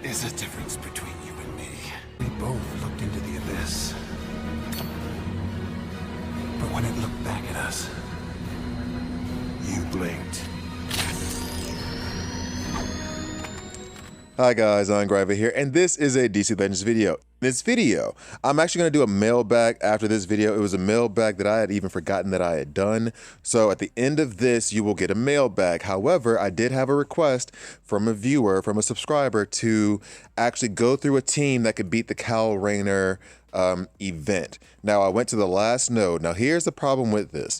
is a difference between you and me. We both looked into the abyss. But when it looked back at us, you blinked. Hi guys, I'm Griver here, and this is a DC Legends video. This video, I'm actually going to do a mailbag after this video. It was a mailbag that I had even forgotten that I had done. So at the end of this, you will get a mailbag. However, I did have a request from a viewer, from a subscriber, to actually go through a team that could beat the Kyle Rayner event. Now, I went to the last node. Now, here's the problem with this.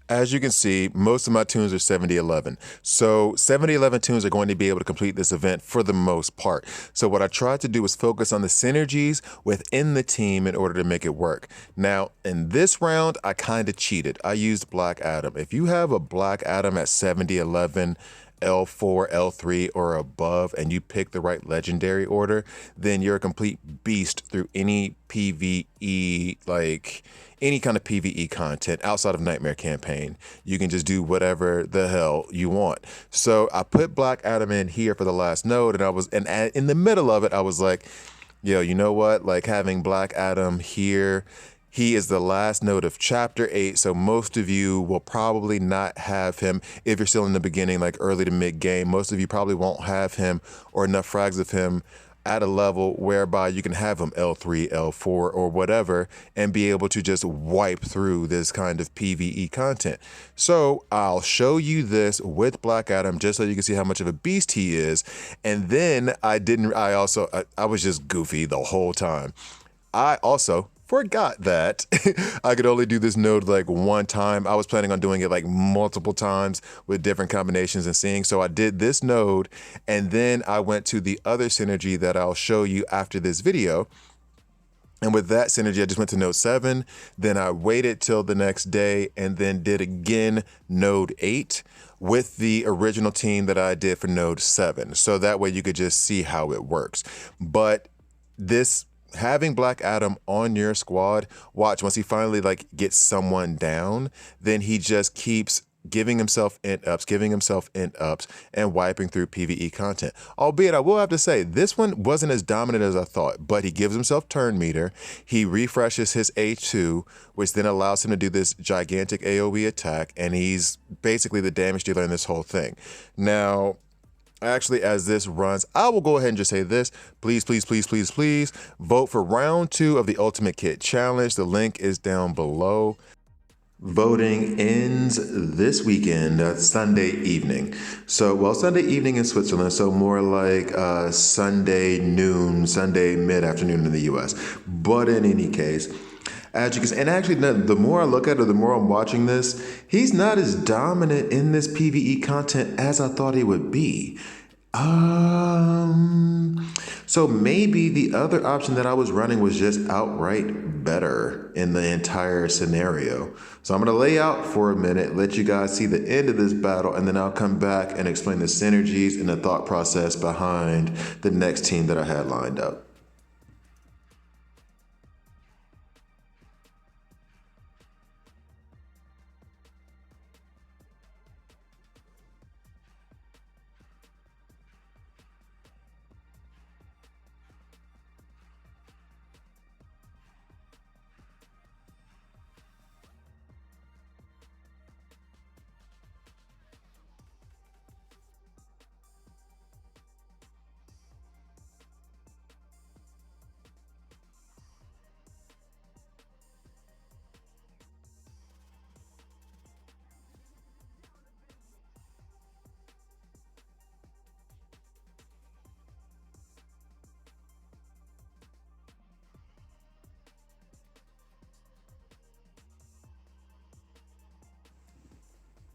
As you can see, most of my tunes are 7011. So 7011 tunes are going to be able to complete this event for the most part. So what I tried to do was focus on the synergies within the team in order to make it work. Now, in this round, I kind of cheated. I used Black Adam. If you have a Black Adam at 7011, L4, L3, or above, and you pick the right legendary order, then you're a complete beast through any PvE, like any kind of PvE content outside of Nightmare Campaign. You can just do whatever the hell you want. So I put Black Adam in here for the last node, and in the middle of it, I was like, yo, you know what? Like having Black Adam here, he is the last node of chapter 8, so most of you will probably not have him. If you're still in the beginning, like early to mid game, most of you probably won't have him or enough frags of him at a level whereby you can have him L3, L4, or whatever, and be able to just wipe through this kind of PvE content. So I'll show you this with Black Adam just so you can see how much of a beast he is. And then I was just goofy the whole time. I also forgot that I could only do this node like one time. I was planning on doing it like multiple times with different combinations and seeing. So I did this node, and then I went to the other synergy that I'll show you after this video. And with that synergy, I just went to node 7. Then I waited till the next day and then did again node 8 with the original team that I did for node 7. So that way you could just see how it works. But having Black Adam on your squad, watch, once he finally like gets someone down, then he just keeps giving himself int ups and wiping through PvE content. Albeit I will have to say, this one wasn't as dominant as I thought, but he gives himself turn meter, he refreshes his A2, which then allows him to do this gigantic AoE attack, and he's basically the damage dealer in this whole thing. Now, actually, as this runs, I will go ahead and just say this. Please, please, please, please, please vote for round 2 of the Ultimate Kit Challenge. The link is down below. Voting ends this weekend, Sunday evening. So, Sunday evening in Switzerland, so more like Sunday noon, Sunday mid-afternoon in the US. But in any case, as you can see, and actually, the more I look at it, the more I'm watching this, he's not as dominant in this PvE content as I thought he would be. So maybe the other option that I was running was just outright better in the entire scenario. So I'm going to lay out for a minute, let you guys see the end of this battle, and then I'll come back and explain the synergies and the thought process behind the next team that I had lined up.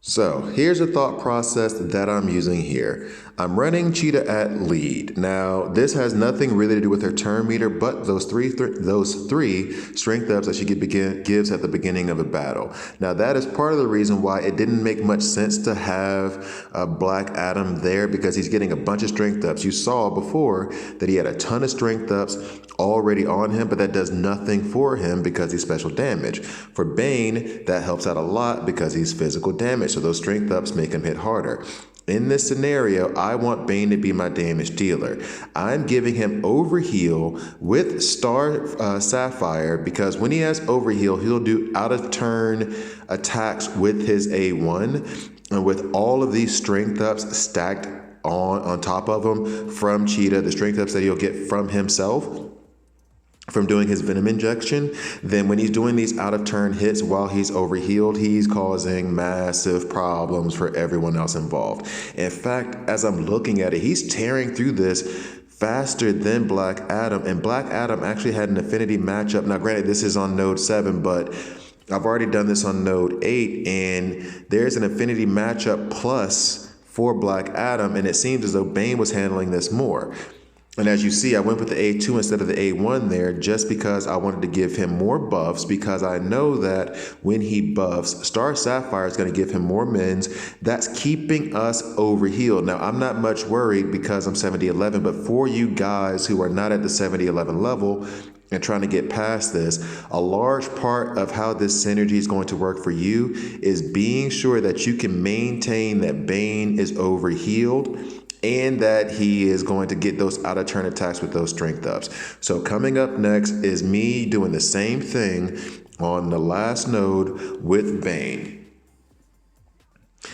So here's a thought process that I'm using here. I'm running Cheetah at lead. Now, this has nothing really to do with her turn meter, but those three strength ups that she gives at the beginning of a battle. Now, that is part of the reason why it didn't make much sense to have Black Adam there, because he's getting a bunch of strength ups. You saw before that he had a ton of strength ups already on him, but that does nothing for him because he's special damage. For Bane, that helps out a lot because he's physical damage, so those strength ups make him hit harder. In this scenario, I want Bane to be my damage dealer. I'm giving him Overheal with Star Sapphire because when he has Overheal, he'll do out of turn attacks with his A1. And with all of these strength ups stacked on top of him from Cheetah, the strength ups that he'll get from himself, from doing his venom injection, then when he's doing these out of turn hits while he's overhealed, he's causing massive problems for everyone else involved. In fact, as I'm looking at it, he's tearing through this faster than Black Adam, and Black Adam actually had an affinity matchup. Now, granted, this is on node 7, but I've already done this on node 8, and there's an affinity matchup plus for Black Adam, and it seems as though Bane was handling this more. And as you see, I went with the A2 instead of the A1 there just because I wanted to give him more buffs, because I know that when he buffs, Star Sapphire is going to give him more mins. That's keeping us overhealed. Now, I'm not much worried because I'm 70-11, but for you guys who are not at the 70-11 level and trying to get past this, a large part of how this synergy is going to work for you is being sure that you can maintain that Bane is overhealed and that he is going to get those out of turn attacks with those strength ups. So coming up next is me doing the same thing on the last node with Bane.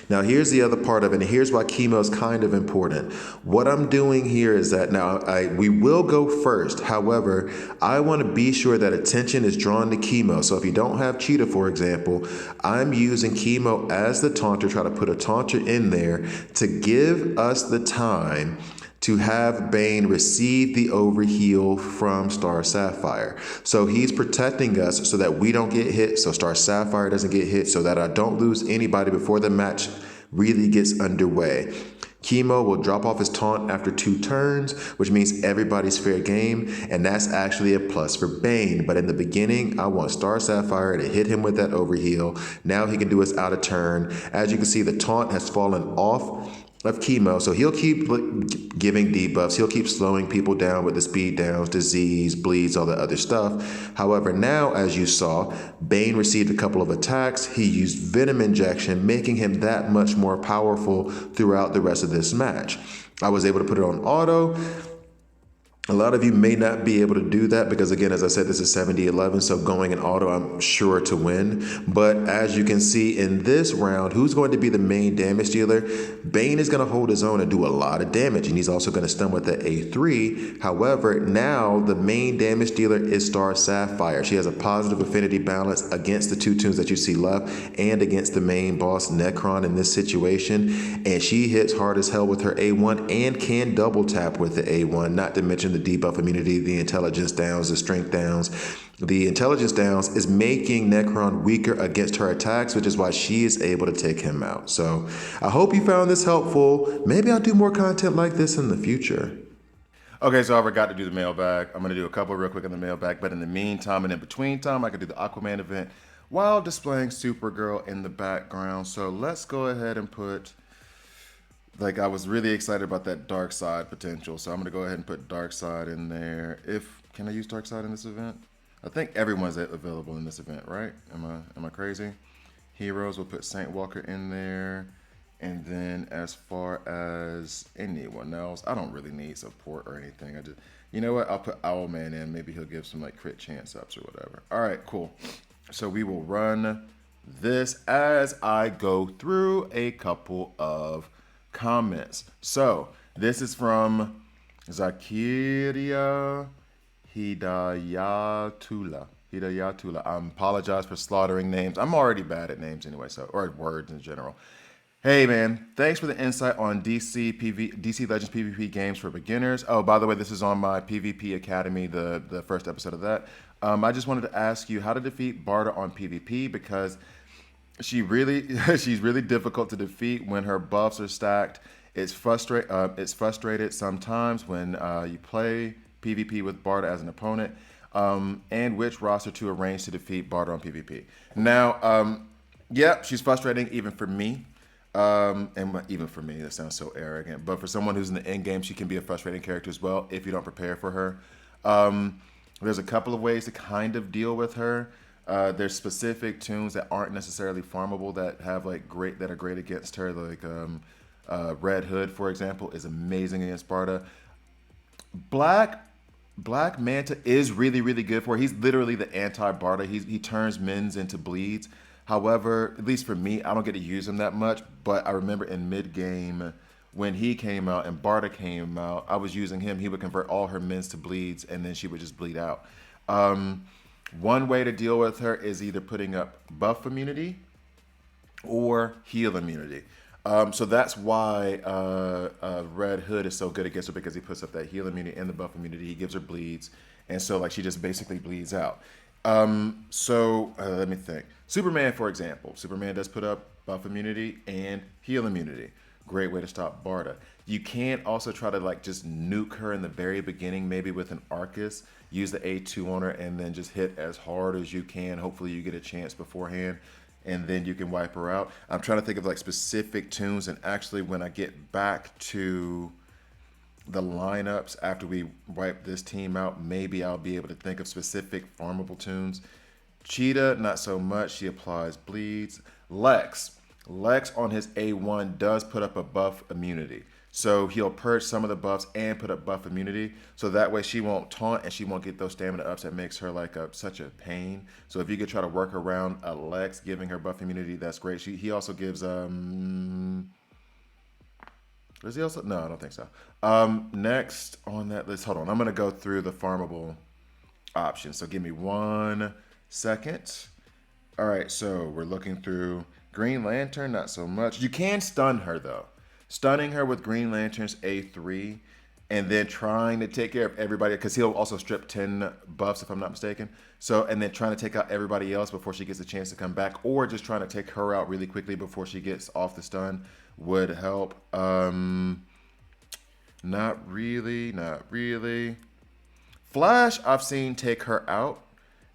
Now here's the other part of it, and here's why chemo is kind of important. What I'm doing here is that now we will go first. However, I want to be sure that attention is drawn to chemo. So if you don't have Cheetah, for example, I'm using chemo as the taunter, try to put a taunter in there to give us the time to have Bane receive the overheal from Star Sapphire. So he's protecting us so that we don't get hit, so Star Sapphire doesn't get hit, so that I don't lose anybody before the match really gets underway. Chemo will drop off his taunt after 2 turns, which means everybody's fair game, and that's actually a plus for Bane. But in the beginning, I want Star Sapphire to hit him with that overheal. Now he can do his out of turn. As you can see, the taunt has fallen off of chemo, so he'll keep giving debuffs. He'll keep slowing people down with the speed downs, disease, bleeds, all the other stuff. However, now, as you saw, Bane received a couple of attacks. He used venom injection, making him that much more powerful throughout the rest of this match. I was able to put it on auto. A lot of you may not be able to do that because, again, as I said, this is 70-11, so going in auto, I'm sure to win. But as you can see in this round, who's going to be the main damage dealer? Bane is going to hold his own and do a lot of damage, and he's also going to stun with the A3. However, now the main damage dealer is Star Sapphire. She has a positive affinity balance against the 2 tunes that you see left and against the main boss, Necron, in this situation. And she hits hard as hell with her A1 and can double tap with the A1, not to mention the debuff immunity, the intelligence downs, the strength downs. The intelligence downs is making Necron weaker against her attacks, which is why she is able to take him out. So I hope you found this helpful. Maybe I'll do more content like this in the future. Okay, so I forgot to do the mailbag. I'm going to do a couple real quick in the mailbag, but in the meantime and in between time, I can do the Aquaman event while displaying Supergirl in the background. So let's go ahead and put... I was really excited about that dark side potential, so I'm going to go ahead and put dark side in there. Can I use dark side in this event? I think everyone's available in this event, right? Am I crazy? Heroes, we'll put Saint Walker in there. And then as far as anyone else, I don't really need support or anything. You know what? I'll put Owlman in. Maybe he'll give some crit chance ups or whatever. All right, cool. So we will run this as I go through a couple of comments. So this is from Zakiria Hidayatullah. I apologize for slaughtering names. I'm already bad at names anyway, or words in general. Hey man, thanks for the insight on DC Legends PvP games for beginners. Oh, by the way, this is on my PvP Academy, the first episode of that. I just wanted to ask you how to defeat Barda on PvP, because she's really difficult to defeat when her buffs are stacked. It's frustrated sometimes when you play PvP with Barda as an opponent, and which roster to arrange to defeat Barda on PvP. Now, yeah, she's frustrating even for me. And even for me, that sounds so arrogant. But for someone who's in the end game, she can be a frustrating character as well if you don't prepare for her. There's a couple of ways to kind of deal with her. There's specific tunes that aren't necessarily farmable that have that are great against her, like Red Hood, for example, is amazing against Barda. Black Manta is really, really good for her. He's literally the anti-Barda. He turns mins into bleeds. However, at least for me, I don't get to use him that much. But I remember in mid-game when he came out and Barda came out, I was using him. He would convert all her mins to bleeds, and then she would just bleed out. One way to deal with her is either putting up buff immunity or heal immunity. So that's why Red Hood is so good against her, because he puts up that heal immunity and the buff immunity. He gives her bleeds, and so like she just basically bleeds out. Let me think. Superman, for example, Superman does put up buff immunity and heal immunity. Great way to stop Barda. You can also try to like just nuke her in the very beginning, maybe with an Arcus. Use the A2 on her and then just hit as hard as you can. Hopefully you get a chance beforehand, and then you can wipe her out. I'm trying to think of like specific tunes, and actually when I get back to the lineups after we wipe this team out, maybe I'll be able to think of specific farmable tunes. Cheetah, not so much. She applies bleeds. Lex on his A1 does put up a buff immunity. So he'll purge some of the buffs and put up buff immunity. So that way she won't taunt and she won't get those stamina ups that makes her like such a pain. So if you could try to work around Lex giving her buff immunity, that's great. He also gives does he also? No, I don't think so. Next on that list, hold on. I'm gonna go through the farmable options. So give me 1 second. All right, so we're looking through Green Lantern, not so much. You can stun her though. Stunning her with Green Lantern's A3 and then trying to take care of everybody, because he'll also strip 10 buffs if I'm not mistaken. So, and then trying to take out everybody else before she gets a chance to come back, or just trying to take her out really quickly before she gets off the stun would help. Not really. Flash, I've seen take her out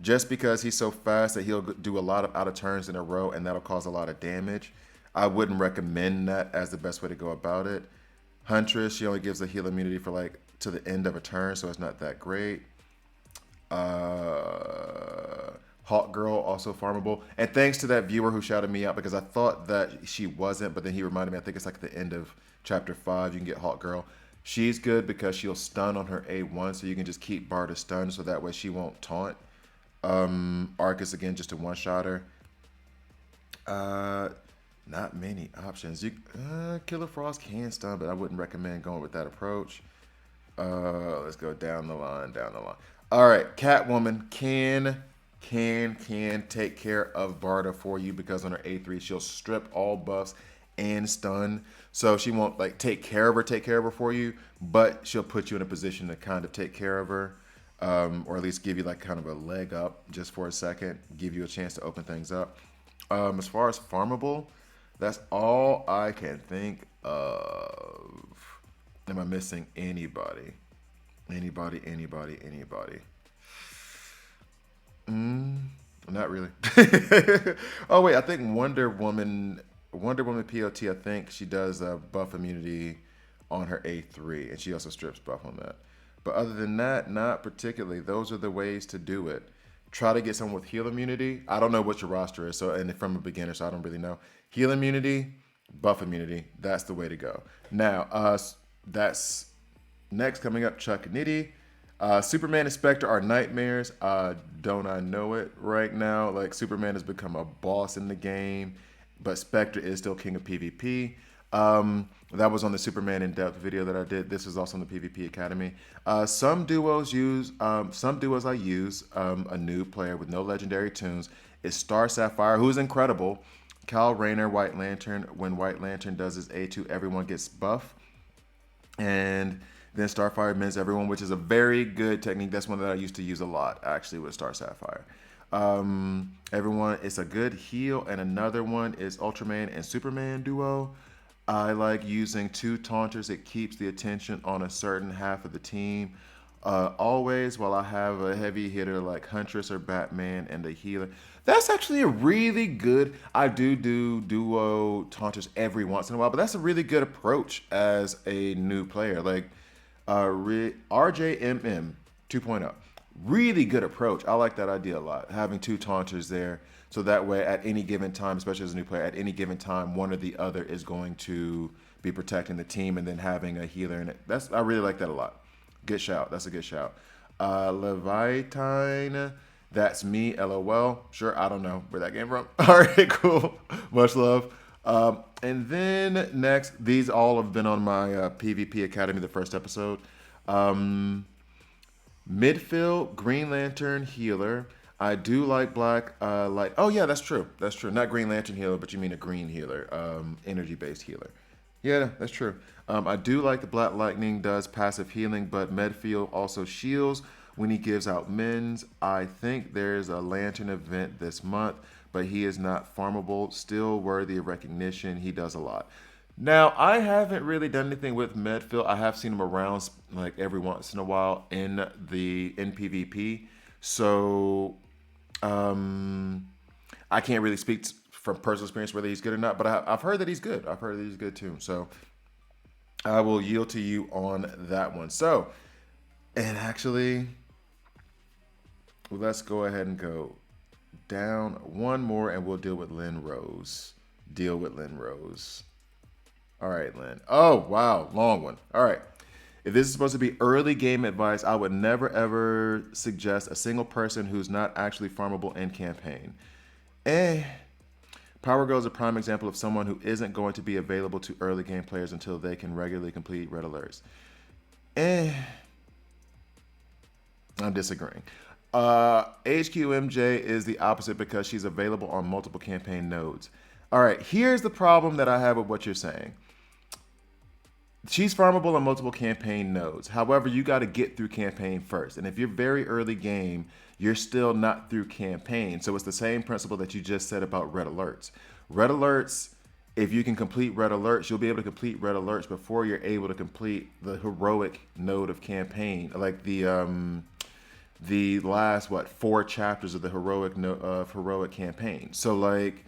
just because he's so fast that he'll do a lot of out of turns in a row, and that'll cause a lot of damage. I wouldn't recommend that as the best way to go about it. Huntress, she only gives a heal immunity for like to the end of a turn, so it's not that great. Hawk Girl, also farmable. And thanks to that viewer who shouted me out, because I thought that she wasn't, but then he reminded me, I think it's like the end of chapter 5, you can get Hawk Girl. She's good because she'll stun on her A1, so you can just keep Barda stunned, so that way she won't taunt. Arcus, again, just a one-shotter. Not many options. Killer Frost can stun, but I wouldn't recommend going with that approach. Let's go down the line. All right, Catwoman can take care of Barda for you, because on her A3 she'll strip all buffs and stun. So she won't like take care of her for you, but she'll put you in a position to kind of take care of her, or at least give you like kind of a leg up just for a second, give you a chance to open things up. As far as farmable, that's all I can think of. Am I missing anybody? Not really. Oh wait, I think Wonder Woman POT, I think she does buff immunity on her A3, and she also strips buff on that. But other than that, not particularly. Those are the ways to do it. Try to get someone with heal immunity. I don't know what your roster is, and from a beginner, so I don't really know. Heal immunity, buff immunity. That's the way to go. Now, that's next coming up. Chuck Nitty. Superman and Spectre are nightmares. Don't I know it right now? Like, Superman has become a boss in the game, but Spectre is still king of PvP. That was on the Superman in depth video that I did. This is also on the PvP Academy. Some duos I use. A new player with no legendary tunes is Star Sapphire, who is incredible. Kyle Rayner, White Lantern. When White Lantern does his A2, everyone gets buff. And then Starfire mins everyone, which is a very good technique. That's one that I used to use a lot, actually, with Star Sapphire. Everyone, it's a good heal. And another one is Ultraman and Superman duo. I like using 2 taunters. It keeps the attention on a certain half of the team. Always, while I have a heavy hitter like Huntress or Batman and a healer. That's actually a really good, I do duo taunters every once in a while, but that's a really good approach as a new player. Like RJMM 2.0. Really good approach. I like that idea a lot. Having 2 taunters there, so that way at any given time, especially as a new player, at any given time, one or the other is going to be protecting the team, and then having a healer in it. I really like that a lot. Good shout. That's a good shout. Levitine, that's me, LOL. Sure, I don't know where that came from. All right, cool. Much love. And then next, these all have been on my PvP Academy, the first episode. Midfield, Green Lantern, healer. I do like black light. Oh yeah, that's true. That's true. Not Green Lantern healer, but you mean a green healer, energy-based healer. Yeah, that's true. I do like the Black Lightning does passive healing, but Medfield also shields when he gives out mins. I think there's a Lantern event this month, but he is not farmable. Still worthy of recognition. He does a lot. Now, I haven't really done anything with Medfield. I have seen him around like every once in a while in PvP. So I can't really speak from personal experience whether he's good or not, but I've heard that he's good. I've heard that he's good too. So I will yield to you on that one. So, and actually, let's go ahead and go down one more and we'll deal with Lynn Rose. Deal with Lynn Rose. All right, Lynn. Oh, wow. Long one. All right. If this is supposed to be early game advice, I would never, ever suggest a single person who's not actually farmable in campaign. Power Girl is a prime example of someone who isn't going to be available to early game players until they can regularly complete red alerts. I'm disagreeing. HQMJ is the opposite because she's available on multiple campaign nodes. All right, here's the problem that I have with what you're saying. She's farmable on multiple campaign nodes. However, you got to get through campaign first. And if you're very early game, you're still not through campaign. So it's the same principle that you just said about red alerts. Red alerts, if you can complete red alerts, you'll be able to complete red alerts before you're able to complete the heroic node of campaign. Like the last, 4 chapters of the heroic campaign. So like,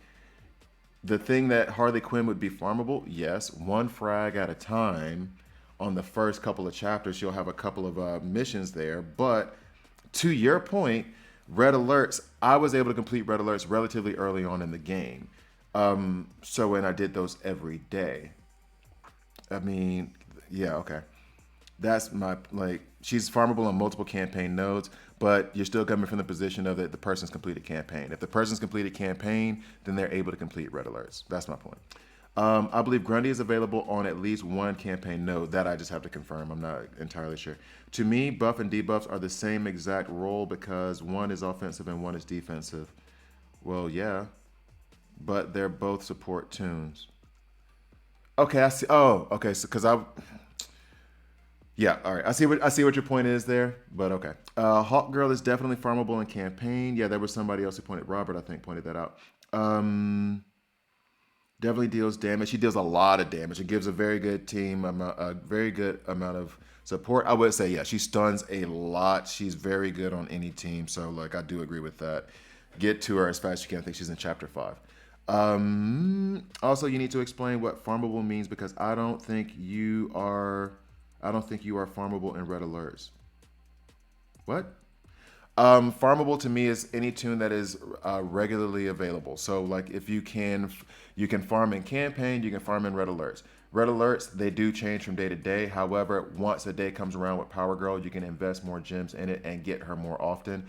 the thing that Harley Quinn would be farmable, yes, 1 frag at a time. On the first couple of chapters, you'll have a couple of missions there. But to your point, red alerts, I was able to complete red alerts relatively early on in the game. And I did those every day. I mean, yeah, okay. That's my, she's farmable on multiple campaign nodes, but you're still coming from the position of that the person's completed campaign. If the person's completed campaign, then they're able to complete red alerts. That's my point. I believe Grundy is available on at least 1 campaign node. That I just have to confirm. I'm not entirely sure. To me, buff and debuffs are the same exact role because one is offensive and one is defensive. Well, yeah, but they're both support tunes. Okay, I see. Oh, okay. So, yeah, all right. I see what your point is there, but okay. Hawk Girl is definitely farmable in campaign. Yeah, there was somebody else who Robert, I think, pointed that out. Definitely deals damage. She deals a lot of damage. It gives a very good a very good amount of support. I would say, yeah, she stuns a lot. She's very good on any team. So, I do agree with that. Get to her as fast as you can. I think she's in chapter 5. Also, you need to explain what farmable means because I don't think you are farmable in red alerts. What? Farmable to me is any tune that is regularly available. So if you can farm in campaign, you can farm in red alerts. Red alerts, they do change from day to day. However, once a day comes around with Power Girl, you can invest more gems in it and get her more often.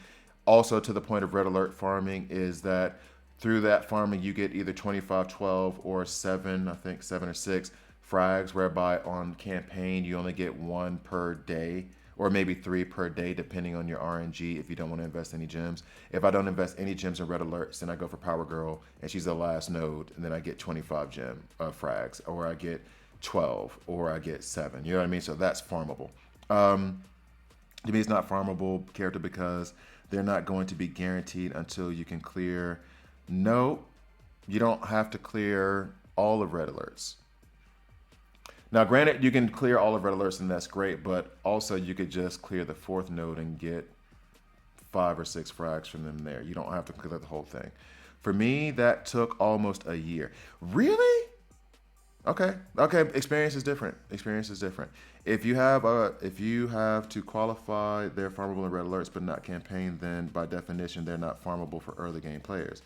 Also, to the point of red alert farming is that through that farming, you get either 25, 12, or 7, I think 7 or 6 frags, whereby on campaign, you only get 1 per day, or maybe 3 per day, depending on your RNG, if you don't want to invest any gems. If I don't invest any gems in red alerts, then I go for Power Girl, and she's the last node, and then I get 25 gem frags, or I get 12, or I get 7. You know what I mean? So that's farmable. To me, it's not farmable character because they're not going to be guaranteed until you can clear. No, you don't have to clear all of red alerts. Now, granted, you can clear all of red alerts, and that's great, but also you could just clear the 4th node and get 5 or 6 frags from them there. You don't have to clear the whole thing. For me, that took almost a year. Really? Okay. Experience is different. If you have to qualify, they're farmable in red alerts, but not campaign, then by definition, they're not farmable for early game players.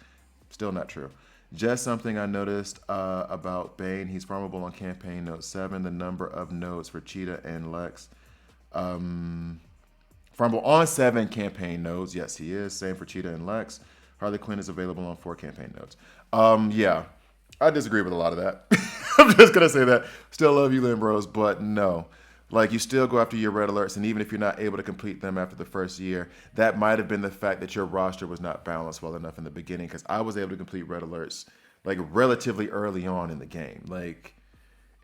Still not true. Just something I noticed about Bane. He's farmable on campaign note 7. The number of nodes for Cheetah and Lex. Farmable on 7 campaign nodes. Yes, he is. Same for Cheetah and Lex. Harley Quinn is available on 4 campaign nodes. Yeah, I disagree with a lot of that. I'm just going to say that. Still love you, Limbros, but no. Like, you still go after your red alerts, and even if you're not able to complete them after the first year, that might have been the fact that your roster was not balanced well enough in the beginning, because I was able to complete red alerts, like, relatively early on in the game. Like,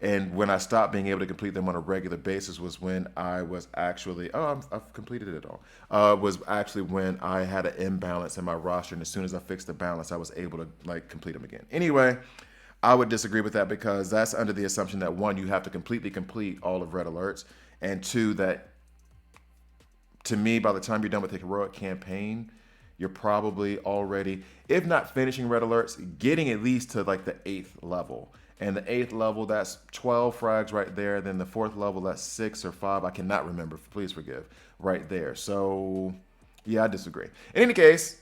and when I stopped being able to complete them on a regular basis was when I was actually, I've completed it all, was actually when I had an imbalance in my roster, and as soon as I fixed the balance, I was able to, like, complete them again. Anyway, I would disagree with that because that's under the assumption that, one, you have to completely complete all of red alerts, and two, that to me, by the time you're done with the heroic campaign, you're probably already, if not finishing red alerts, getting at least to like the 8th level. And the 8th level, that's 12 frags right there. Then the 4th level, that's 6 or 5. I cannot remember. Please forgive. Right there. So, yeah, I disagree. In any case,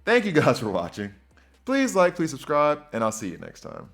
thank you guys for watching. Please like, please subscribe, and I'll see you next time.